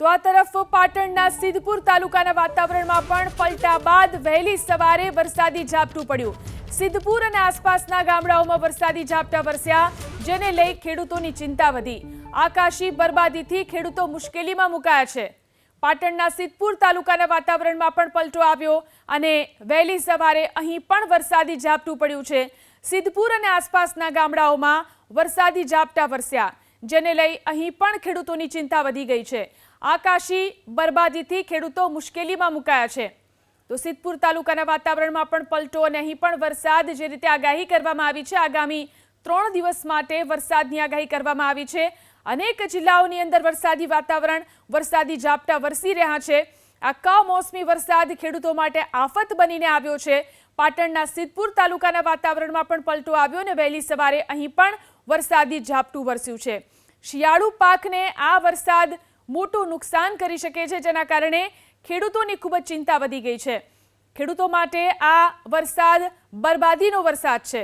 તો આ તરફ પાટણના સિદ્ધપુર તાલુકાના વાતાવરણમાં પણ પલટા બાદ વહેલી સવારે વરસાદી ઝાપટું પડ્યું। સિદ્ધપુર અને આસપાસના ગામડાઓમાં વરસાદી ઝાપટા વરસ્યા, જેને લઈ ખેડૂતોની ચિંતા વધી। આકાશી બરબાદીથી ખેડૂતો મુશ્કેલીમાં મુકાયા છે। પાટણના સિદ્ધપુર તાલુકાના વાતાવરણમાં પણ પલટો આવ્યો અને વહેલી સવારે અહીં પણ વરસાદી ઝાપટું પડ્યું છે। સિદ્ધપુર અને આસપાસના ગામડાઓમાં વરસાદી ઝાપટા વરસ્યા, જેને લઈ અહીં પણ ખેડૂતોની ચિંતા વધી ગઈ છે। આકાશી બરબાદીથી ખેડૂતો મુશ્કેલીમાં મુકાયા છે। તો સિદ્ધપુર તાલુકાના વાતાવરણમાં પણ પલટો અને અહીં પણ વરસાદ, જે રીતે આગાહી કરવામાં આવી છે, આગામી 3 દિવસ માટે વરસાદની આગાહી કરવામાં આવી છે। અનેક જિલ્લાઓની અંદર વરસાદી વાતાવરણ, વરસાદી ઝાપટા વરસી રહ્યા છે। આ કમોસમી વરસાદ ખેડૂતો માટે આફત બનીને આવ્યો છે। પાટણના સિદ્ધપુર તાલુકાના વાતાવરણમાં પણ પલટો આવ્યો અને વહેલી સવારે અહીં પણ વરસાદી ઝાપટું વરસ્યું છે। શિયાળુ પાકને આ વરસાદ મોટું નુકસાન કરી શકે છે, જેના કારણે ખેડૂતોની ખૂબ જ ચિંતા વધી ગઈ છે। ખેડૂતો માટે આ વરસાદ બરબાદીનો વરસાદ છે।